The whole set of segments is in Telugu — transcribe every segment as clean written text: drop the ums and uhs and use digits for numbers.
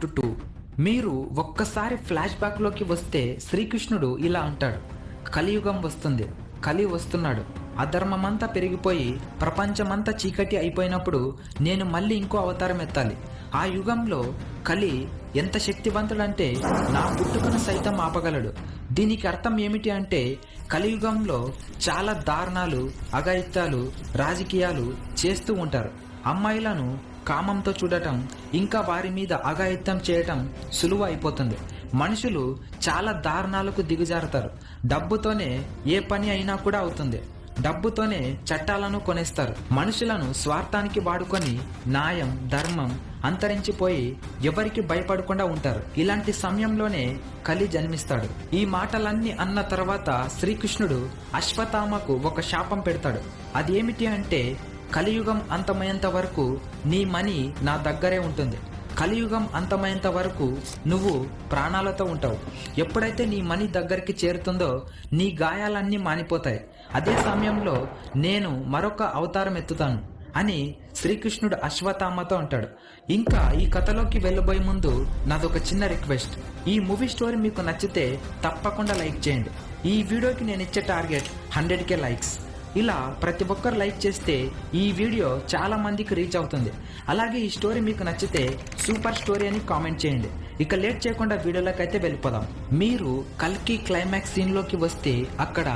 పార్ట్ 2. మీరు ఒక్కసారి ఫ్లాష్ బ్యాక్లోకి వస్తే శ్రీకృష్ణుడు ఇలా అంటాడు, కలియుగం వస్తుంది, కలి వస్తున్నాడు, అధర్మమంతా పెరిగిపోయి ప్రపంచమంతా చీకటి అయిపోయినప్పుడు నేను మళ్ళీ ఇంకో అవతారం ఎత్తాలి. ఆ యుగంలో కలి ఎంత శక్తివంతుడంటే నా పుట్టుకను సైతం ఆపగలడు. దీనికి అర్థం ఏమిటి అంటే కలియుగంలో చాలా దారుణాలు, అఘాయిత్యాలు, రాజకీయాలు చేస్తూ ఉంటారు. అమ్మాయిలను కామంతో చూడటం, ఇంకా వారి మీద అఘాయిత్యం చేయటం సులువు అయిపోతుంది. మనుషులు చాలా దారుణాలకు దిగజారుతారు. డబ్బుతోనే ఏ పని అయినా కూడా అవుతుంది. డబ్బుతోనే చట్టాలను కొనేస్తారు. మనుషులను స్వార్థానికి వాడుకొని న్యాయం, ధర్మం అంతరించిపోయి ఎవరికి భయపడకుండా ఉంటారు. ఇలాంటి సమయంలోనే కలి జన్మిస్తాడు. ఈ మాటలన్నీ అన్న తర్వాత శ్రీకృష్ణుడు అశ్వత్థామకు ఒక శాపం పెడతాడు. అదేమిటి అంటే కలియుగం అంతమయ్యేంత వరకు నీ మనీ నా దగ్గరే ఉంటుంది. కలియుగం అంతమయ్యేంత వరకు నువ్వు ప్రాణాలతో ఉంటావు. ఎప్పుడైతే నీ మనీ దగ్గరికి చేరుతుందో నీ గాయాలన్నీ మానిపోతాయి. అదే సమయంలో నేను మరొక అవతారం ఎత్తుతాను అని శ్రీకృష్ణుడు అశ్వత్థామతో అంటాడు. ఇంకా ఈ కథలోకి వెళ్ళబోయే ముందు నాదొక చిన్న రిక్వెస్ట్. ఈ మూవీ స్టోరీ మీకు నచ్చితే తప్పకుండా లైక్ చేయండి. ఈ వీడియోకి నేను ఇచ్చే టార్గెట్ 100K లైక్స్. ఇలా ప్రతి ఒక్కరు లైక్ చేస్తే ఈ వీడియో చాలా మందికి రీచ్ అవుతుంది. అలాగే ఈ స్టోరీ మీకు నచ్చితే సూపర్ స్టోరీ అని కామెంట్ చేయండి. ఇక లేట్ చేయకుండా వీడియోలోకి అయితే వెళ్ళిపోదాం. మీరు కల్కి క్లైమాక్స్ సీన్లోకి వస్తే అక్కడ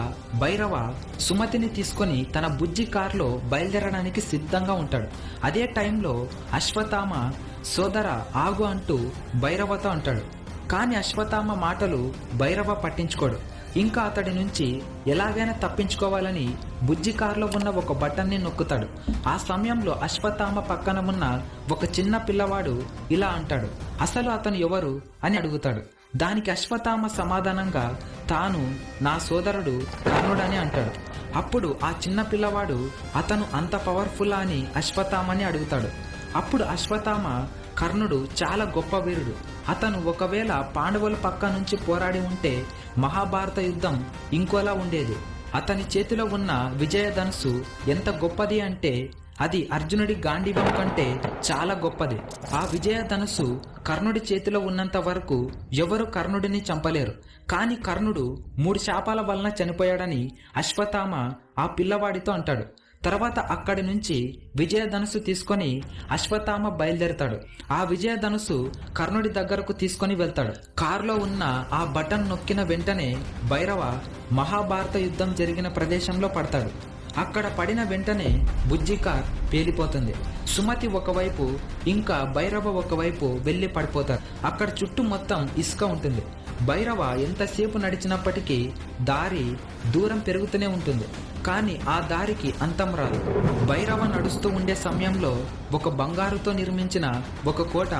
భైరవ సుమతిని తీసుకొని తన బుజ్జి కారులో బయలుదేరడానికి సిద్ధంగా ఉంటాడు. అదే టైంలో అశ్వత్థామ సోదర ఆగు అంటూ భైరవతో అంటాడు. కానీ అశ్వత్థామ మాటలు భైరవ పట్టించుకోడు. ఇంకా అతడి నుంచి ఎలాగైనా తప్పించుకోవాలని బుజ్జి కారులో ఉన్న ఒక బటన్ని నొక్కుతాడు. ఆ సమయంలో అశ్వత్థామ పక్కన ఉన్న ఒక చిన్న పిల్లవాడు ఇలా అంటాడు, అసలు అతను ఎవరు అని అడుగుతాడు. దానికి అశ్వత్థామ సమాధానంగా తాను నా సోదరుడు కర్ణుడని అంటాడు. అప్పుడు ఆ చిన్న పిల్లవాడు అతను అంత పవర్ఫుల్ అని అశ్వత్థామని అడుగుతాడు. అప్పుడు అశ్వత్థామ కర్ణుడు చాలా గొప్ప వీరుడు. అతను ఒకవేళ పాండవుల పక్క నుంచి పోరాడి ఉంటే మహాభారత యుద్ధం ఇంకోలా ఉండేది. అతని చేతిలో ఉన్న విజయధనుస్సు ఎంత గొప్పది అంటే అది అర్జునుడి గాంధీవం కంటే చాలా గొప్పది. ఆ విజయధనుస్సు కర్ణుడి చేతిలో ఉన్నంత వరకు ఎవరు కర్ణుడిని చంపలేరు. కానీ కర్ణుడు 3 శాపాల వలన చనిపోయాడని అశ్వత్థామ ఆ పిల్లవాడితో అంటాడు. తర్వాత అక్కడి నుంచి విజయధనుస్సు తీసుకొని అశ్వత్థామ బయలుదేరతాడు. ఆ విజయధనుస్సు కర్ణుడి దగ్గరకు తీసుకొని వెళ్తాడు. కారులో ఉన్న ఆ బటన్ నొక్కిన వెంటనే భైరవ మహాభారత యుద్ధం జరిగిన ప్రదేశంలో పడతాడు. అక్కడ పడిన వెంటనే బుజ్జి కార్ పేలిపోతుంది. సుమతి ఒకవైపు, ఇంకా భైరవ ఒకవైపు వెళ్లి పడిపోతారు. అక్కడ చుట్టూ మొత్తం ఇసుక ఉంటుంది. భైరవ ఎంతసేపు నడిచినప్పటికీ దారి దూరం పెరుగుతూనే ఉంటుంది. కానీ ఆ దారికి అంతం రాదు. భైరవ నడుస్తూ ఉండే సమయంలో ఒక బంగారుతో నిర్మించిన ఒక కోట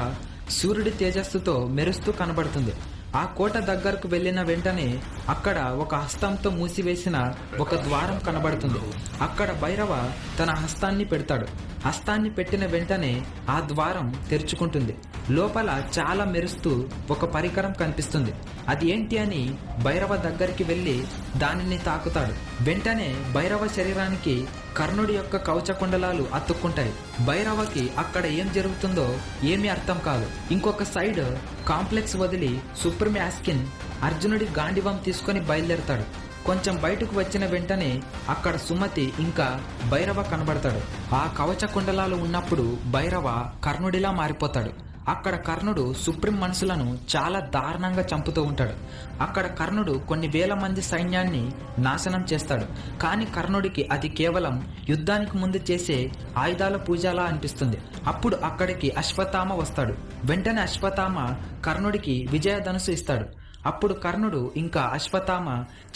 సూర్యుడి తేజస్సుతో మెరుస్తూ కనబడుతుంది. ఆ కోట దగ్గరకు వెళ్ళిన వెంటనే అక్కడ ఒక హస్తంతో మూసివేసిన ఒక ద్వారం కనబడుతుంది. అక్కడ భైరవ తన హస్తాన్ని పెడతాడు. హస్తాన్ని పెట్టిన వెంటనే ఆ ద్వారం తెరుచుకుంటుంది. లోపల చాలా మెరుస్తూ ఒక పరికరం కనిపిస్తుంది. అది ఏంటి అని భైరవ దగ్గరికి వెళ్ళి దానిని తాకుతాడు. వెంటనే భైరవ శరీరానికి కర్ణుడి యొక్క కవచకుండలాలు అతుక్కుంటాయి. భైరవకి అక్కడ ఏం జరుగుతుందో ఏమీ అర్థం కాదు. ఇంకొక సైడ్ కాంప్లెక్స్ వదిలి సుప్రీం యాస్కిన్ అర్జునుడి గాంధీవం తీసుకొని బయలుదేరతాడు. కొంచెం బయటకు వచ్చిన వెంటనే అక్కడ సుమతి ఇంకా భైరవ కనబడతాడు. ఆ కవచ కుండలాలు ఉన్నప్పుడు భైరవ కర్ణుడిలా మారిపోతాడు. అక్కడ కర్ణుడు సుప్రీం మనుషులను చాలా దారుణంగా చంపుతూ ఉంటాడు. అక్కడ కర్ణుడు కొన్ని వేల మంది సైన్యాన్ని నాశనం చేస్తాడు. కానీ కర్ణుడికి అది కేవలం యుద్ధానికి ముందు చేసే ఆయుధాల పూజలా అనిపిస్తుంది. అప్పుడు అక్కడికి అశ్వత్థామ వస్తాడు. వెంటనే అశ్వత్థామ కర్ణుడికి విజయధనుస్సు ఇస్తాడు. అప్పుడు కర్ణుడు ఇంకా అశ్వత్థామ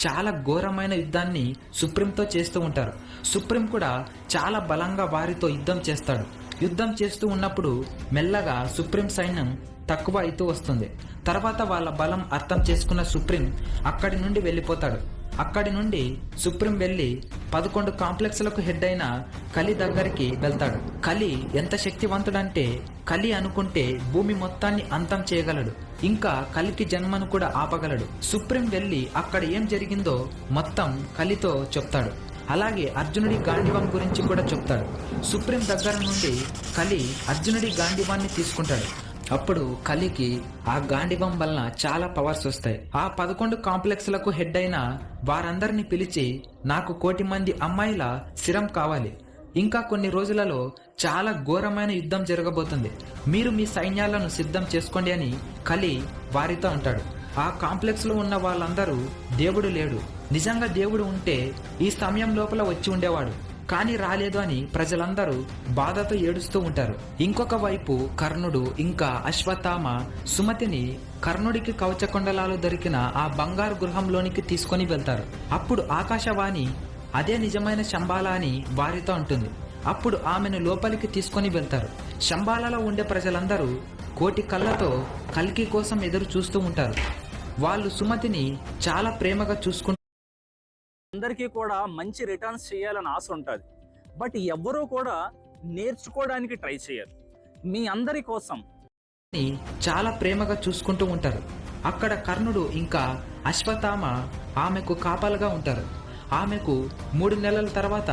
చాలా ఘోరమైన యుద్ధాన్ని సుప్రీంతో చేస్తూ ఉంటారు. సుప్రీం కూడా చాలా బలంగా వారితో యుద్ధం చేస్తాడు. యుద్ధం చేస్తూ ఉన్నప్పుడు మెల్లగా సుప్రీం సైన్యం తక్కువ అవుతూ వస్తుంది. తర్వాత వాళ్ళ బలం అర్థం చేసుకున్న సుప్రీం అక్కడి నుండి వెళ్ళిపోతాడు. అక్కడి నుండి సుప్రీం వెళ్ళి 11 కాంప్లెక్స్లకు హెడ్ అయిన కలి దగ్గరికి వెళ్తాడు. కలి ఎంత శక్తివంతుడంటే కలి అనుకుంటే భూమి మొత్తాన్ని అంతం చేయగలడు. ఇంకా కలికి జన్మను కూడా ఆపగలడు. సుప్రీం వెళ్ళి అక్కడ ఏం జరిగిందో మొత్తం కలితో చెప్తాడు. అలాగే అర్జునుడి గాంధీవం గురించి కూడా చెప్తాడు. సుప్రీం దగ్గర నుండి కలి అర్జునుడి గాంధీవాన్ని తీసుకుంటాడు. అప్పుడు కలికి ఆ గాండివం వలన చాలా పవర్స్ వస్తాయి. ఆ 11 కాంప్లెక్స్లకు హెడ్ అయిన వారందరినీ పిలిచి, నాకు 1,000,000 మంది అమ్మాయిల శిరం కావాలి, ఇంకా కొన్ని రోజులలో చాలా ఘోరమైన యుద్ధం జరగబోతుంది, మీరు మీ సైన్యాలను సిద్ధం చేసుకోండి అని కలి వారితో అంటాడు. ఆ కాంప్లెక్స్ లో ఉన్న వాళ్ళందరూ దేవుడు లేడు, నిజంగా దేవుడు ఉంటే ఈ సమయం లోపల వచ్చి ఉండేవాడు, కానీ రాలేదు అని ప్రజలందరూ బాధతో ఏడుస్తూ ఉంటారు. ఇంకొక వైపు కర్ణుడు ఇంకా అశ్వత్థామ సుమతిని కర్ణుడికి కవచకుండలాలు దొరికిన ఆ బంగారు గృహంలోనికి తీసుకొని వెళ్తారు. అప్పుడు ఆకాశవాణి అదే నిజమైన శంబాల అని వారితో అంటుంది. అప్పుడు ఆమెను లోపలికి తీసుకొని వెళ్తారు. శంబాలలో ఉండే ప్రజలందరూ 1,000,000 కళ్ళతో కల్కి కోసం ఎదురు చూస్తూ ఉంటారు. వాళ్ళు సుమతిని చాలా ప్రేమగా చూసుకుంటారు. అందరికీ కూడా మంచి రిటర్న్స్ చేయాలని ఆశ ఉంటుంది, బట్ ఎవ్వరూ కూడా నేర్చుకోవడానికి ట్రై చేయరు. మీ అందరి కోసం చాలా ప్రేమగా చూసుకుంటూ ఉంటారు. అక్కడ కర్ణుడు ఇంకా అశ్వత్థామ ఆమెకు కాపలుగా ఉంటారు. ఆమెకు 3 నెలల తర్వాత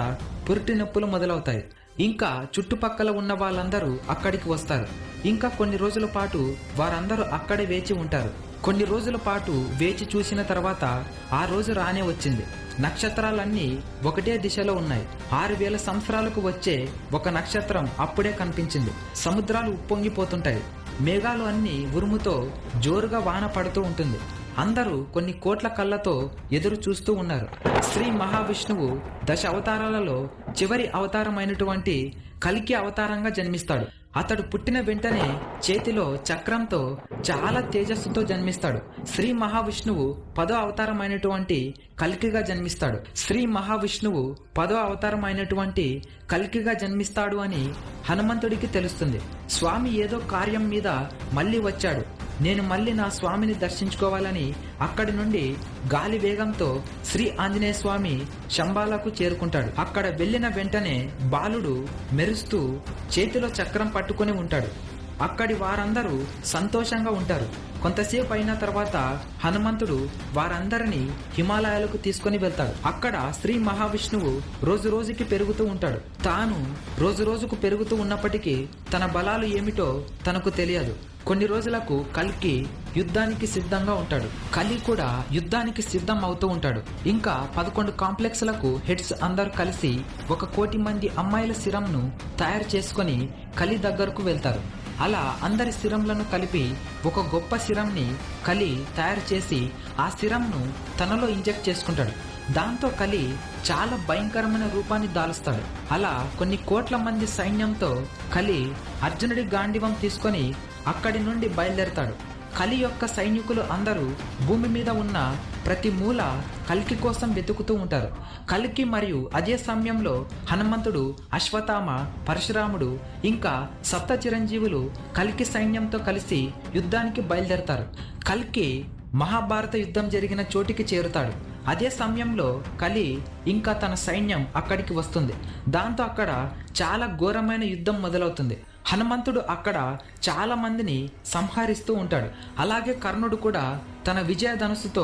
పురిటి నొప్పులు మొదలవుతాయి. ఇంకా చుట్టుపక్కల ఉన్న వాళ్ళందరూ అక్కడికి వస్తారు. ఇంకా కొన్ని రోజుల పాటు వారందరూ అక్కడే వేచి ఉంటారు. కొన్ని రోజుల పాటు వేచి చూసిన తర్వాత ఆ రోజు రానే వచ్చింది. నక్షత్రాలన్నీ ఒకటే దిశలో ఉన్నాయి. 6,000 సంవత్సరాలకు వచ్చే ఒక నక్షత్రం అప్పుడే కనిపించింది. సముద్రాలు ఉప్పొంగిపోతుంటాయి. మేఘాలు అన్ని ఉరుముతో జోరుగా వాన పడుతూ ఉంటుంది. అందరూ కొన్ని కోట్ల కళ్ళతో ఎదురు చూస్తూ ఉన్నారు. శ్రీ మహావిష్ణువు 10 అవతారాలలో చివరి అవతారమైనటువంటి కల్కి అవతారంగా జన్మిస్తాడు. అతడు పుట్టిన వెంటనే చేతిలో చక్రంతో చాలా తేజస్సుతో జన్మిస్తాడు. శ్రీ మహావిష్ణువు 10వ అవతారమైనటువంటి కల్కిగా జన్మిస్తాడు. శ్రీ మహావిష్ణువు 10వ అవతారమైనటువంటి కల్కిగా జన్మిస్తాడు అని హనుమంతుడికి తెలుస్తుంది. స్వామి ఏదో కార్యం మీద మళ్ళీ వచ్చాడు, నేను మళ్ళీ నా స్వామిని దర్శించుకోవాలని అక్కడి నుండి గాలి వేగంతో శ్రీ ఆంజనేయ స్వామి శంబాలకు చేరుకుంటాడు. అక్కడ వెళ్ళిన వెంటనే బాలుడు మెరుస్తూ చేతిలో చక్రం పట్టుకొని ఉంటాడు. అక్కడి వారందరూ సంతోషంగా ఉంటారు. కొంతసేపు అయిన తర్వాత హనుమంతుడు వారందరినీ హిమాలయాలకు తీసుకొని వెళ్తాడు. అక్కడ శ్రీ మహావిష్ణువు రోజు రోజుకి పెరుగుతూ ఉంటాడు. తాను రోజు రోజుకు పెరుగుతూ ఉన్నప్పటికీ తన బలాలు ఏమిటో తనకు తెలియదు. కొన్ని రోజులకు కల్కి యుద్ధానికి సిద్ధంగా ఉంటాడు. కలి కూడా యుద్ధానికి సిద్ధం అవుతూ ఉంటాడు. ఇంకా 11 కాంప్లెక్స్లకు హెడ్స్ అందరూ కలిసి 1,000,000 మంది అమ్మాయిల శిరంను తయారు చేసుకొని కలి దగ్గరకు వెళ్తారు. అలా అందరి శిరంలను కలిపి ఒక గొప్ప శిరంని కలి తయారు చేసి ఆ శిరంను తనలో ఇంజెక్ట్ చేసుకుంటాడు. దాంతో కలి చాలా భయంకరమైన రూపాన్ని దాలుస్తాడు. అలా కొన్ని కోట్ల మంది సైన్యంతో కలి అర్జునుడి గాండివం తీసుకొని అక్కడి నుండి బయలుదేరతాడు. కలి యొక్క సైనికులు అందరూ భూమి మీద ఉన్న ప్రతి మూల కల్కి కోసం వెతుకుతూ ఉంటారు. కల్కి మరియు అదే సమయంలో హనుమంతుడు, అశ్వత్థామ, పరశురాముడు ఇంకా సప్త చిరంజీవులు కల్కి సైన్యంతో కలిసి యుద్ధానికి బయలుదేరతారు. కల్కి మహాభారత యుద్ధం జరిగిన చోటికి చేరుతాడు. అదే సమయంలో కలి ఇంకా తన సైన్యం అక్కడికి వస్తుంది. దాంతో అక్కడ చాలా ఘోరమైన యుద్ధం మొదలవుతుంది. హనుమంతుడు అక్కడ చాలా మందిని సంహరిస్తూ ఉంటాడు. అలాగే కర్ణుడు కూడా తన విజయధనుస్సుతో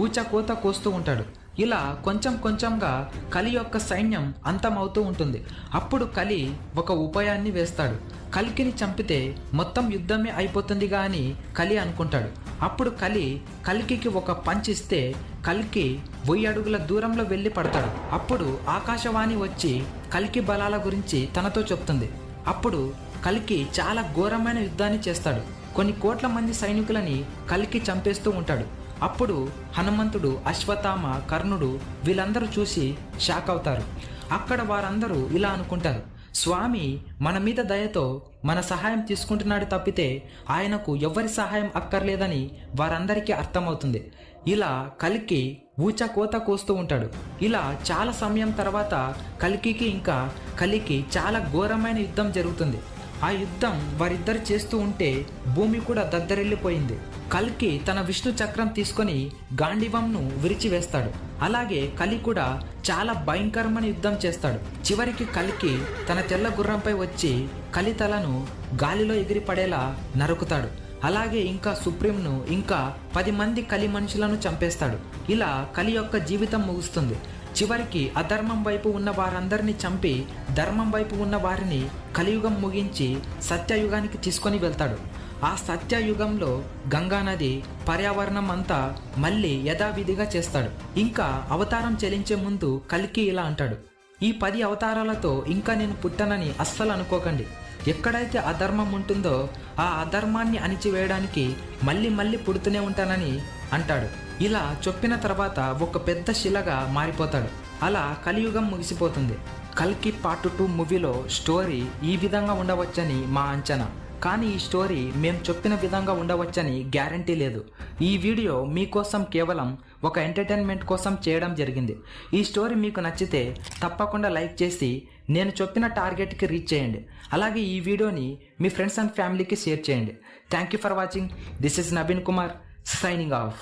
ఊచకోత కోస్తూ ఉంటాడు. ఇలా కొంచెం కొంచెంగా కలి యొక్క సైన్యం అంతమవుతూ ఉంటుంది. అప్పుడు కలి ఒక ఉపాయాన్ని వేస్తాడు. కల్కిని చంపితే మొత్తం యుద్ధమే అయిపోతుందిగా అని కలి అనుకుంటాడు. అప్పుడు కలి కల్కికి ఒక పంచ్ ఇస్తే కల్కి 1000 అడుగుల దూరంలో వెళ్ళి పడతాడు. అప్పుడు ఆకాశవాణి వచ్చి కల్కి బలాల గురించి తనతో చెప్తుంది. అప్పుడు కల్కి చాలా ఘోరమైన యుద్ధాన్ని చేస్తాడు. కొన్ని కోట్ల మంది సైనికులని కల్కి చంపేస్తూ ఉంటాడు. అప్పుడు హనుమంతుడు, అశ్వత్థామ, కర్ణుడు వీళ్ళందరూ చూసి షాక్ అవుతారు. అక్కడ వారందరూ ఇలా అనుకుంటారు, స్వామి మన మీద దయతో మన సహాయం తీసుకుంటున్నాడు తప్పితే ఆయనకు ఎవరి సహాయం అక్కర్లేదని వారందరికీ అర్థమవుతుంది. ఇలా కల్కి ఊచకోత కోస్తూ ఉంటాడు. ఇలా చాలా సమయం తర్వాత కల్కికి ఇంకా కలికి చాలా ఘోరమైన యుద్ధం జరుగుతుంది. ఆ యుద్ధం వారిద్దరు చేస్తూ ఉంటే భూమి కూడా దద్దరిల్లిపోయింది. కల్కి తన విష్ణు చక్రం తీసుకొని గాండివంను విరిచివేస్తాడు. అలాగే కలి కూడా చాలా భయంకరమైన యుద్ధం చేస్తాడు. చివరికి కల్కి తన తెల్ల గుర్రంపై వచ్చి కలి తలను గాలిలో ఎగిరిపడేలా నరుకుతాడు. అలాగే ఇంకా సుప్రీంను ఇంకా 10 మంది కలి మనుషులను చంపేస్తాడు. ఇలా కలి యొక్క జీవితం ముగుస్తుంది. చివరికి అధర్మం వైపు ఉన్న వారందరినీ చంపి ధర్మం వైపు ఉన్న వారిని కలియుగం ముగించి సత్యయుగానికి తీసుకొని వెళ్తాడు. ఆ సత్యయుగంలో గంగానది పర్యావరణం అంతా మళ్ళీ యథావిధిగా చేస్తాడు. ఇంకా అవతారం చెల్లించే ముందు కల్కి ఇలా అంటాడు, ఈ 10 అవతారాలతో ఇంకా నేను పుట్టనని అస్సలు అనుకోకండి. ఎక్కడైతే అధర్మం ఉంటుందో ఆ అధర్మాన్ని అణిచివేయడానికి మళ్ళీ మళ్ళీ పుడుతూనే ఉంటానని అంటాడు. ఇలా చెప్పిన తర్వాత ఒక పెద్ద శిలగా మారిపోతాడు. అలా కలియుగం ముగిసిపోతుంది. కల్కి పార్ట్ 2 మూవీలో స్టోరీ ఈ విధంగా ఉండవచ్చని మా అంచనా. కానీ ఈ స్టోరీ మేము చెప్పిన విధంగా ఉండవచ్చని గ్యారంటీ లేదు. ఈ వీడియో మీకోసం కేవలం ఒక ఎంటర్టైన్మెంట్ కోసం చేయడం జరిగింది. ఈ స్టోరీ మీకు నచ్చితే తప్పకుండా లైక్ చేసి నేను చెప్పిన టార్గెట్కి రీచ్ చేయండి. అలాగే ఈ వీడియోని మీ ఫ్రెండ్స్ అండ్ ఫ్యామిలీకి షేర్ చేయండి. Thank you for watching. This is Naveen Kumar signing off.